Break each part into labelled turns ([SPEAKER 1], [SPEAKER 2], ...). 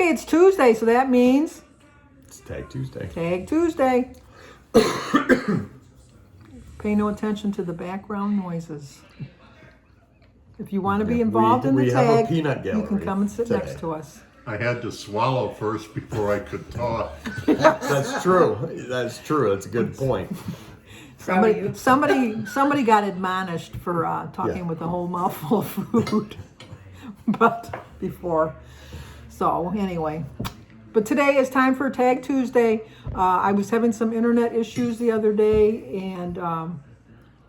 [SPEAKER 1] Okay, it's Tuesday, so that means
[SPEAKER 2] It's Tag Tuesday.
[SPEAKER 1] Tag Tuesday. Pay no attention to the background noises. If you want to be involved in the
[SPEAKER 2] we have a
[SPEAKER 1] tag,
[SPEAKER 2] peanut
[SPEAKER 1] you
[SPEAKER 2] gallery
[SPEAKER 1] can come and sit
[SPEAKER 2] today.
[SPEAKER 1] next to us.
[SPEAKER 3] I had to swallow first before I could talk.
[SPEAKER 2] That's true. That's true. That's a good point.
[SPEAKER 1] Somebody got admonished for talking with a whole mouthful of food, but before. So anyway, but today is time for Tag Tuesday. I was having some internet issues the other day, and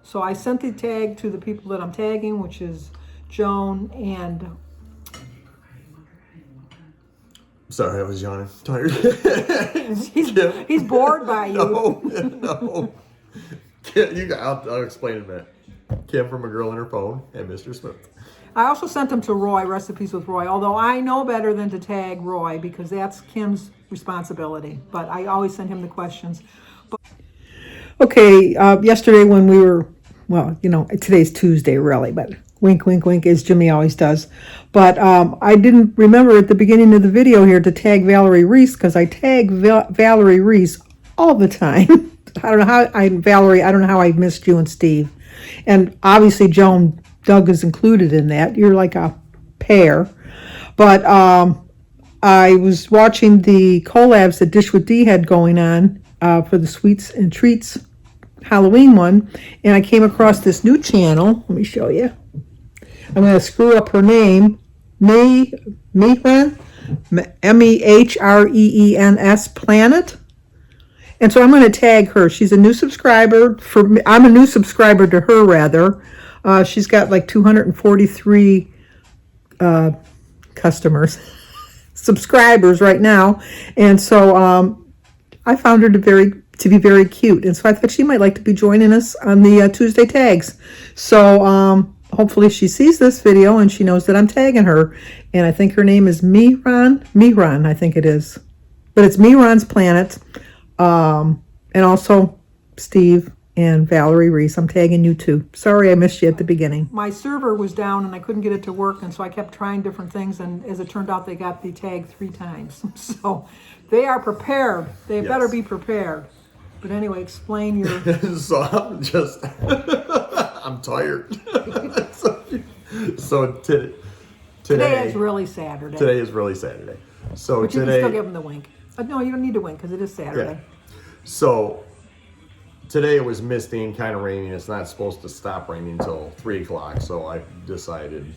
[SPEAKER 1] so I sent the tag to the people that I'm tagging, which is Joan and.
[SPEAKER 2] Sorry, I was yawning. Tired.
[SPEAKER 1] He's bored by you.
[SPEAKER 2] No. I'll explain in a minute. Kim from A Girl and Her Phone and Mr. Smith.
[SPEAKER 1] I also sent them to Roy, Recipes with Roy, although I know better than to tag Roy because that's Kim's responsibility. But I always send him the questions. Okay, yesterday when we were, well, today's Tuesday really, but wink, wink, wink, as Jimmy always does. But I didn't remember at the beginning of the video here to tag Valerie Reese because I tag Valerie Reese all the time. I don't know how Valerie, I don't know how I missed you and Steve. And obviously Joan, Doug is included in that. You're like a pair. But I was watching the collabs that Dish with D had going on for the Sweets and Treats Halloween one. And I came across this new channel. Let me show you. I'm going to screw up her name. Mehreen? Mehrens Planet. And so I'm going to tag her. She's a new subscriber. I'm a new subscriber to her, rather. She's got like 243 subscribers right now. And so I found her to be very cute. And so I thought she might like to be joining us on the Tuesday tags. So hopefully she sees this video and she knows that I'm tagging her. And I think her name is Mehreen, I think it is. But it's Mehrens Planet. And also Steve and Valerie Reese. I'm tagging you too. Sorry I missed you at the beginning. My server was down and I couldn't get it to work, and so I kept trying different things, and as it turned out, they got the tag 3 times. So they are prepared. They better be prepared. But anyway, explain your...
[SPEAKER 2] So I'm tired. So
[SPEAKER 1] today is really Saturday.
[SPEAKER 2] Today is really Saturday. So
[SPEAKER 1] but you
[SPEAKER 2] today...
[SPEAKER 1] can still give them the wink. No, you don't need to wink because it is Saturday.
[SPEAKER 2] Yeah. So today it was misty and kind of raining. It's not supposed to stop raining until 3 o'clock. So I decided,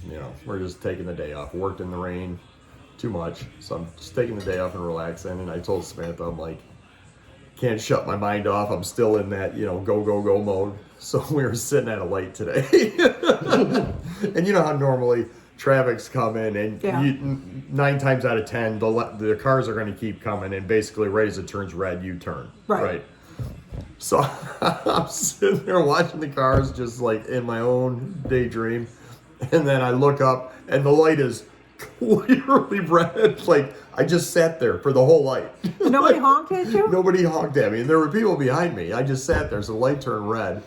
[SPEAKER 2] we're just taking the day off. Worked in the rain too much. So I'm just taking the day off and relaxing. And I told Samantha, I'm like, can't shut my mind off. I'm still in that, go mode. So we were sitting at a light today. And you know how normally traffic's coming, and 9 times out of 10, the cars are going to keep coming, and basically right as it turns red, you turn. Right. So I'm sitting there watching the cars just like in my own daydream, and then I look up, and the light is clearly red. Like, I just sat there for the whole light.
[SPEAKER 1] Nobody honked at you?
[SPEAKER 2] Nobody honked at me, and there were people behind me. I just sat there, so the light turned red.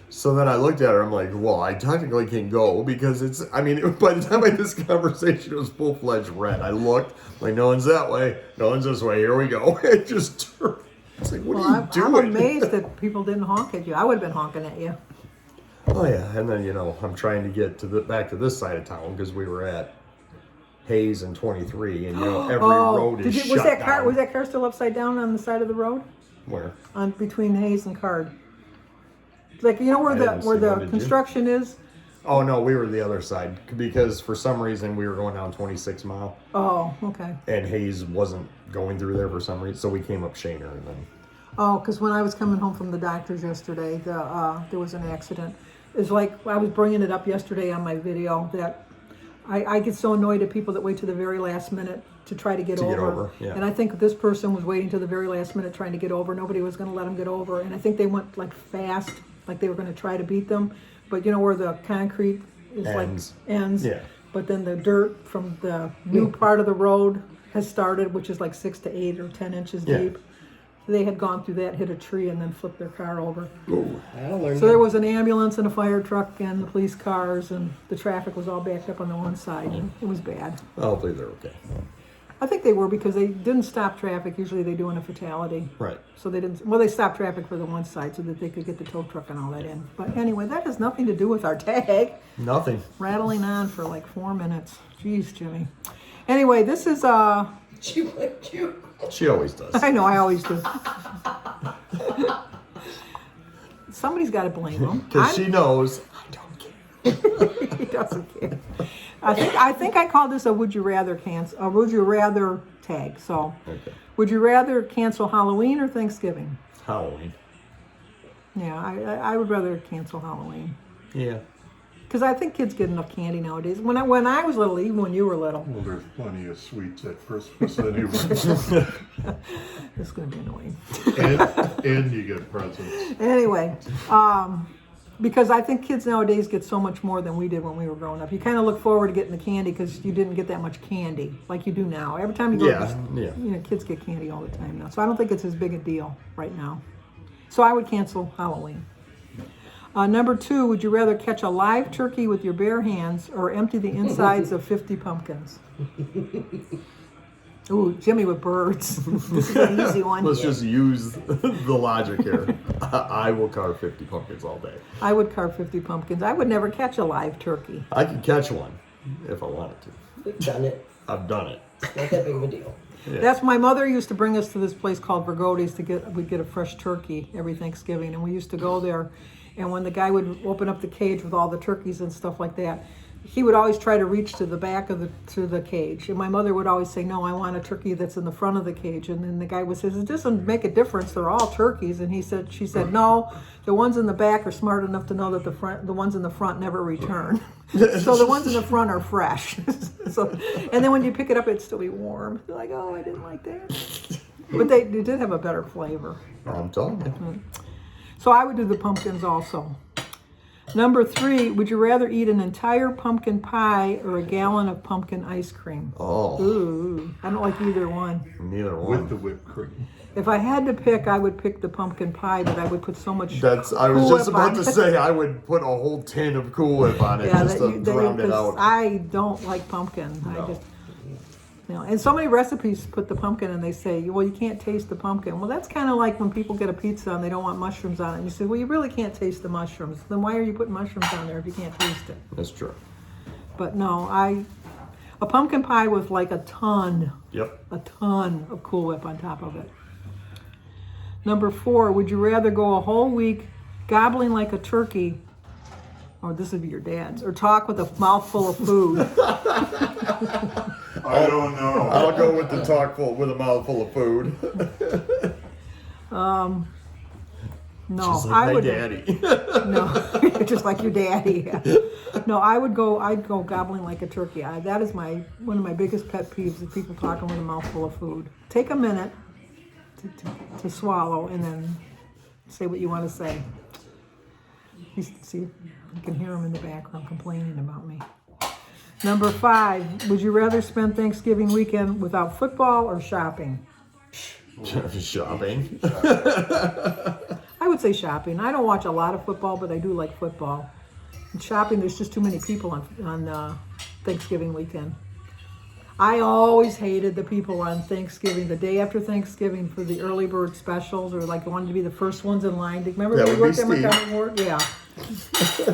[SPEAKER 2] So then I looked at her, I'm like, well, I technically can go because by the time I had this conversation, it was full-fledged red. I looked, like, no one's that way, no one's this way, here we go. It just turned. It's like, what are you doing?
[SPEAKER 1] I'm amazed that people didn't honk at you. I would have been honking at you.
[SPEAKER 2] Oh, yeah, and then, I'm trying to get back to this side of town because we were at Hayes and 23, and, every road is shut down.
[SPEAKER 1] Was that car still upside down on the side of the road?
[SPEAKER 2] Where?
[SPEAKER 1] On between Hayes and Card. Like, where the construction is?
[SPEAKER 2] Oh, no, we were the other side because for some reason we were going down 26 Mile.
[SPEAKER 1] Oh, okay.
[SPEAKER 2] And Hayes wasn't going through there for some reason, so we came up Shaner and then...
[SPEAKER 1] Oh, because when I was coming home from the doctor's yesterday, there was an accident. It's like, I was bringing it up yesterday on my video that I get so annoyed at people that wait to the very last minute to try to get over.
[SPEAKER 2] Yeah.
[SPEAKER 1] And I think this person was waiting to the very last minute trying to get over. Nobody was going to let them get over. And I think they went like fast, like they were going to try to beat them. But where the concrete is ends.
[SPEAKER 2] Yeah.
[SPEAKER 1] But then the dirt from the new part of the road has started, which is like 6 to 8 or 10 inches deep. They had gone through that, hit a tree, and then flipped their car over.
[SPEAKER 2] Ooh.
[SPEAKER 1] So there was an ambulance and a fire truck and the police cars, and the traffic was all backed up on the one side. And it was bad.
[SPEAKER 2] Hopefully they're okay.
[SPEAKER 1] I think they were because they didn't stop traffic. Usually they do in a fatality.
[SPEAKER 2] Right.
[SPEAKER 1] So they didn't, well, they stopped traffic for the one side so that they could get the tow truck and all that in. But anyway, that has nothing to do with our tag.
[SPEAKER 2] Nothing.
[SPEAKER 1] Rattling on for like 4 minutes. Jeez, Jimmy. Anyway, this is,
[SPEAKER 4] She went you.
[SPEAKER 2] She always does.
[SPEAKER 1] I know, I always do. Somebody's got to blame them.
[SPEAKER 2] Because she knows I don't care.
[SPEAKER 1] He doesn't care. I think I called this a would you rather cancel, or would you rather tag. So,
[SPEAKER 2] Okay.
[SPEAKER 1] would you rather cancel Halloween or Thanksgiving?
[SPEAKER 2] Halloween.
[SPEAKER 1] Yeah, I would rather cancel Halloween.
[SPEAKER 2] Yeah.
[SPEAKER 1] Because I think kids get enough candy nowadays. When I was little, even when you were little.
[SPEAKER 3] Well, there's plenty of sweets at Christmas anyway.
[SPEAKER 1] It's going to be annoying.
[SPEAKER 3] and you get presents.
[SPEAKER 1] Anyway, because I think kids nowadays get so much more than we did when we were growing up. You kind of look forward to getting the candy because you didn't get that much candy like you do now. Every time you go,
[SPEAKER 2] Yeah.
[SPEAKER 1] you know, kids get candy all the time now. So I don't think it's as big a deal right now. So I would cancel Halloween. Number 2, would you rather catch a live turkey with your bare hands or empty the insides of 50 pumpkins? Ooh, Jimmy with birds. This is an easy one.
[SPEAKER 2] Let's just use the logic here. I will carve 50 pumpkins all day.
[SPEAKER 1] I would carve 50 pumpkins. I would never catch a live turkey.
[SPEAKER 2] I could catch one if I wanted to.
[SPEAKER 4] We've done it.
[SPEAKER 2] I've done it.
[SPEAKER 4] Not that big of a deal.
[SPEAKER 2] Yeah.
[SPEAKER 1] That's my mother used to bring us to this place called Vergoti's we'd get a fresh turkey every Thanksgiving, and we used to go there. And when the guy would open up the cage with all the turkeys and stuff like that, he would always try to reach to the back of the cage. And my mother would always say, "No, I want a turkey that's in the front of the cage." And then the guy would say, "It doesn't make a difference. They're all turkeys." And she said, "No, the ones in the back are smart enough to know that the ones in the front never return. So the ones in the front are fresh." And then when you pick it up, it'd still be warm. You're like, "Oh, I didn't like that." But they did have a better flavor.
[SPEAKER 2] I'm telling you.
[SPEAKER 1] So I would do the pumpkins also. Number 3, would you rather eat an entire pumpkin pie or a gallon of pumpkin ice cream?
[SPEAKER 2] Oh,
[SPEAKER 1] Ooh, I don't like either one.
[SPEAKER 2] neither
[SPEAKER 3] With
[SPEAKER 2] one.
[SPEAKER 3] the whipped cream.
[SPEAKER 1] If I had to pick, I would pick the pumpkin pie, but I would put so much
[SPEAKER 2] I was
[SPEAKER 1] Cool
[SPEAKER 2] just
[SPEAKER 1] Whip
[SPEAKER 2] about
[SPEAKER 1] on
[SPEAKER 2] to
[SPEAKER 1] it.
[SPEAKER 2] say I would put a whole tin of Cool Whip on it just to drown it
[SPEAKER 1] 'cause
[SPEAKER 2] out.
[SPEAKER 1] I don't like pumpkin.
[SPEAKER 2] No.
[SPEAKER 1] I just, you know, and so many recipes put the pumpkin and they say, well, you can't taste the pumpkin. Well, that's kind of like when people get a pizza and they don't want mushrooms on it. And you say, well, you really can't taste the mushrooms. Then why are you putting mushrooms on there if you can't taste it?
[SPEAKER 2] That's true.
[SPEAKER 1] But no, a pumpkin pie with like a ton of Cool Whip on top of it. Number 4, would you rather go a whole week gobbling like a turkey, or this would be your dad's, or talk with a mouthful of food?
[SPEAKER 3] I don't know.
[SPEAKER 2] I'll go with the with a mouthful of food.
[SPEAKER 1] No,
[SPEAKER 2] Just like
[SPEAKER 1] I
[SPEAKER 2] my
[SPEAKER 1] would.
[SPEAKER 2] daddy.
[SPEAKER 1] No, just like your daddy. No, I'd go gobbling like a turkey. That is one of my biggest pet peeves is people talking with a mouthful of food. Take a minute to swallow and then say what you want to say. See, you can hear him in the background complaining about me. Number 5, would you rather spend Thanksgiving weekend without football or shopping?
[SPEAKER 2] Shopping.
[SPEAKER 1] I would say shopping. I don't watch a lot of football, but I do like football. And shopping, there's just too many people on Thanksgiving weekend. I always hated the people on Thanksgiving, the day after Thanksgiving, for the early bird specials, or like wanted to be the first ones in line. Remember
[SPEAKER 2] That
[SPEAKER 1] when you
[SPEAKER 2] would
[SPEAKER 1] worked
[SPEAKER 2] be
[SPEAKER 1] at Montgomery Ward? Yeah.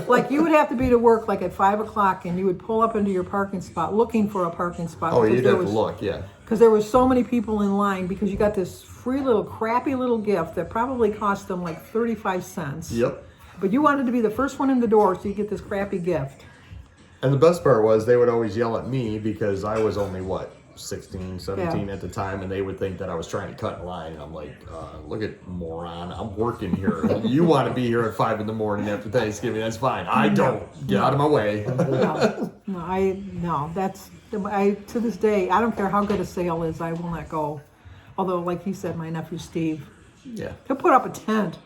[SPEAKER 1] Like you would have to be to work like at 5 o'clock, and you would pull up into your parking spot looking for a parking spot.
[SPEAKER 2] Oh,
[SPEAKER 1] because
[SPEAKER 2] you'd
[SPEAKER 1] there
[SPEAKER 2] have to
[SPEAKER 1] was-
[SPEAKER 2] look, yeah.
[SPEAKER 1] Because there were so many people in line, because you got this free little crappy little gift that probably cost them like 35 cents.
[SPEAKER 2] Yep.
[SPEAKER 1] But you wanted to be the first one in the door, so you get this crappy gift.
[SPEAKER 2] And the best part was they would always yell at me because I was only, 16, 17
[SPEAKER 1] Yeah.
[SPEAKER 2] at the time, and they would think that I was trying to cut in line. And I'm like, look at moron, I'm working here. You want to be here at 5 in the morning after Thanksgiving, that's fine. I don't. Get out of my way.
[SPEAKER 1] To this day, I don't care how good a sale is, I will not go. Although, like he said, my nephew Steve,
[SPEAKER 2] Yeah.
[SPEAKER 1] he'll put up a tent,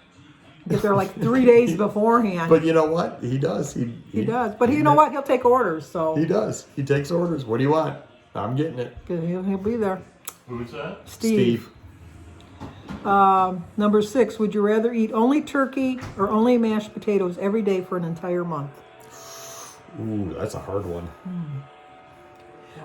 [SPEAKER 1] get there like 3 days beforehand.
[SPEAKER 2] But you know what? He does.
[SPEAKER 1] He does. But you know what? He'll take orders, so
[SPEAKER 2] He does. He takes orders. What do you want? I'm getting it.
[SPEAKER 1] he'll be there.
[SPEAKER 3] Who's that?
[SPEAKER 1] Steve. Number 6, would you rather eat only turkey or only mashed potatoes every day for an entire month?
[SPEAKER 2] Ooh, that's a hard one.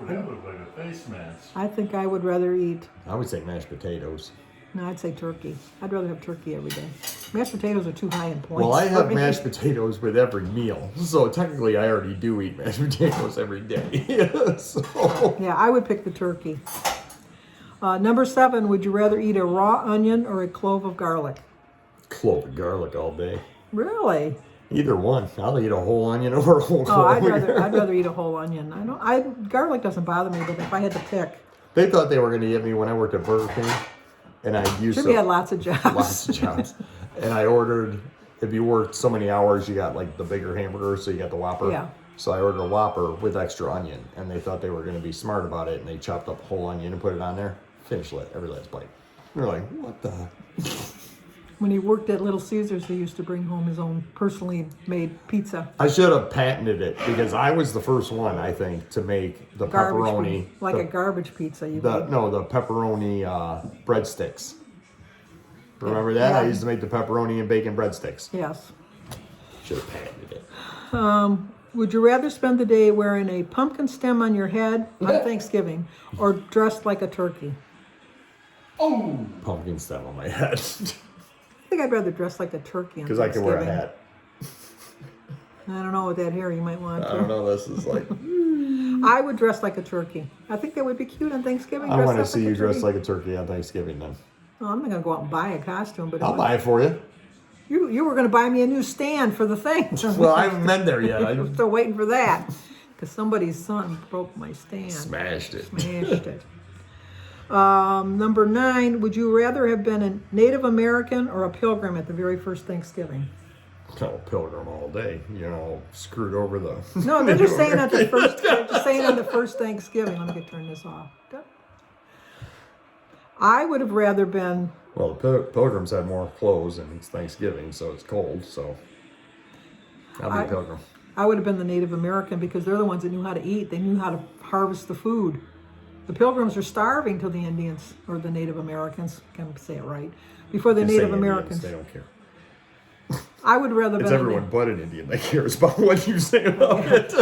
[SPEAKER 3] That looks like a face mask.
[SPEAKER 1] I think I would rather eat.
[SPEAKER 2] I would say mashed potatoes.
[SPEAKER 1] No, I'd say turkey. I'd rather have turkey every day. Mashed potatoes are too high in points.
[SPEAKER 2] Well, I
[SPEAKER 1] for
[SPEAKER 2] have
[SPEAKER 1] me.
[SPEAKER 2] mashed potatoes with every meal, so technically I already do eat mashed potatoes every day. So
[SPEAKER 1] Yeah, I would pick the turkey. Number 7, would you rather eat a raw onion or a clove of garlic?
[SPEAKER 2] clove of garlic all day.
[SPEAKER 1] Really?
[SPEAKER 2] Either one. I'll eat a whole onion over a whole
[SPEAKER 1] Oh,
[SPEAKER 2] clove.
[SPEAKER 1] I'd rather eat a whole onion. Garlic doesn't bother me, but if I had to pick,
[SPEAKER 2] They thought they were going to get me when I worked at Burger King, and I used
[SPEAKER 1] Jimmy had lots of jobs.
[SPEAKER 2] lots of jobs. And I ordered, if you worked so many hours, you got like the bigger hamburger, so you got the Whopper.
[SPEAKER 1] Yeah.
[SPEAKER 2] So I ordered a Whopper with extra onion, and they thought they were going to be smart about it, and they chopped up a whole onion and put it on there. Finished every last bite. They're like, what the?
[SPEAKER 1] When he worked at Little Caesars, he used to bring home his own personally made pizza.
[SPEAKER 2] I should have patented it because I was the first one, I think, to make the pepperoni.
[SPEAKER 1] Like
[SPEAKER 2] the,
[SPEAKER 1] a garbage pizza.
[SPEAKER 2] the
[SPEAKER 1] made.
[SPEAKER 2] pepperoni breadsticks. Remember that?
[SPEAKER 1] Yeah.
[SPEAKER 2] I used to make the pepperoni and bacon breadsticks.
[SPEAKER 1] Yes.
[SPEAKER 2] Should have patented it.
[SPEAKER 1] Would you rather spend the day wearing a pumpkin stem on your head on Thanksgiving or dressed like a turkey?
[SPEAKER 3] Oh!
[SPEAKER 2] Pumpkin stem on my head.
[SPEAKER 1] I think I'd rather dress like a turkey on
[SPEAKER 2] Because I can wear a
[SPEAKER 1] Thanksgiving.
[SPEAKER 2] hat.
[SPEAKER 1] I don't know, with that hair you might want
[SPEAKER 2] I don't
[SPEAKER 1] to.
[SPEAKER 2] know, this is like...
[SPEAKER 1] I would dress like a turkey. I think that would be cute on Thanksgiving.
[SPEAKER 2] I
[SPEAKER 1] dress
[SPEAKER 2] want to
[SPEAKER 1] up
[SPEAKER 2] see
[SPEAKER 1] like a
[SPEAKER 2] you dressed
[SPEAKER 1] turkey.
[SPEAKER 2] like a turkey on Thanksgiving then.
[SPEAKER 1] Well, I'm not going to go out and buy a costume, but
[SPEAKER 2] I'll buy it for you.
[SPEAKER 1] you were going to buy me a new stand for the thing.
[SPEAKER 2] Well, I haven't been there yet. I
[SPEAKER 1] I'm still waiting for that because somebody's son broke my stand.
[SPEAKER 2] smashed it.
[SPEAKER 1] Smashed it. Number 9, would you rather have been a Native American or a pilgrim at the very first Thanksgiving?
[SPEAKER 2] Oh, pilgrim all day. You know, screwed over the...
[SPEAKER 1] No, they're just saying at the first. They're just saying on the first Thanksgiving. Let me turn this off. I would have rather been.
[SPEAKER 2] Well, the pilgrims had more clothes and it's Thanksgiving, so it's cold, so... I'll be pilgrim.
[SPEAKER 1] I would have been the Native American because they're the ones that knew how to eat. They knew how to harvest the food. The Pilgrims were starving till the Indians or the Native Americans. Can't say it right. Before the
[SPEAKER 2] Just
[SPEAKER 1] Native
[SPEAKER 2] say Indians,
[SPEAKER 1] Americans.
[SPEAKER 2] they don't care.
[SPEAKER 1] I would rather
[SPEAKER 2] It's
[SPEAKER 1] been.
[SPEAKER 2] everyone but an Indian that cares about what you say about it.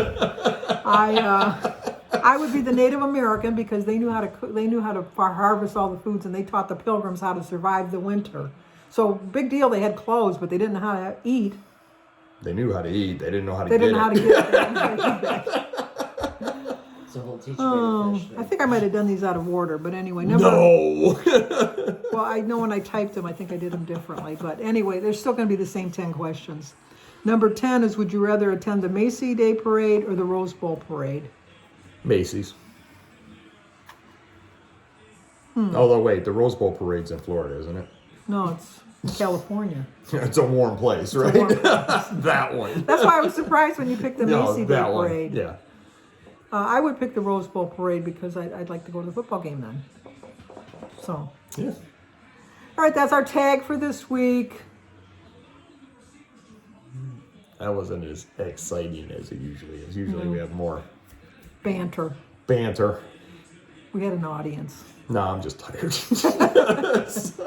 [SPEAKER 1] I would be the Native American because they knew how to cook, they knew how to harvest all the foods, and they taught the Pilgrims how to survive the winter. So big deal. They had clothes, but they didn't know how to eat.
[SPEAKER 2] They knew how to eat. They didn't know how to
[SPEAKER 1] They
[SPEAKER 2] get
[SPEAKER 1] didn't know how to
[SPEAKER 2] it.
[SPEAKER 1] get it. They didn't know how to eat that.
[SPEAKER 4] So he'll teach
[SPEAKER 1] Oh,
[SPEAKER 4] you fish.
[SPEAKER 1] I think I might have done these out of order, but anyway. Number,
[SPEAKER 2] No!
[SPEAKER 1] Well, I know when I typed them, I think I did them differently. But anyway, there's still going to be the same 10 questions. Number 10 is, would you rather attend the Macy Day Parade or the Rose Bowl Parade?
[SPEAKER 2] Macy's. Although, wait, the Rose Bowl parade's in Florida, isn't it?
[SPEAKER 1] No, it's in California.
[SPEAKER 2] It's a warm place, right?
[SPEAKER 1] warm place.
[SPEAKER 2] That one.
[SPEAKER 1] That's why I was surprised when you picked the
[SPEAKER 2] No,
[SPEAKER 1] Macy Day
[SPEAKER 2] that one.
[SPEAKER 1] Parade.
[SPEAKER 2] Yeah.
[SPEAKER 1] I would pick the Rose Bowl Parade because I'd like to go to the football game then. So,
[SPEAKER 2] Yeah.
[SPEAKER 1] all right, that's our tag for this week.
[SPEAKER 2] That wasn't as exciting as it usually is. Usually we have more
[SPEAKER 1] Banter.
[SPEAKER 2] banter.
[SPEAKER 1] We had an audience.
[SPEAKER 2] No, I'm just tired.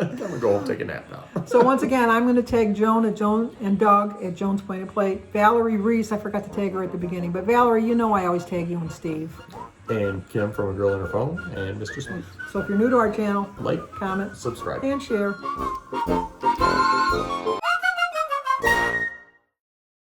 [SPEAKER 2] I'm gonna go home and take a nap now.
[SPEAKER 1] So once again, I'm going to tag Joan and Doug at Joan's Point and Plate. Valerie Reese, I forgot to tag her at the beginning, but Valerie, you know I always tag you and Steve.
[SPEAKER 2] And Kim from A Girl in Her Phone and Mr. Smith.
[SPEAKER 1] So if you're new to our channel,
[SPEAKER 2] Like,
[SPEAKER 1] comment,
[SPEAKER 2] subscribe.
[SPEAKER 1] and share.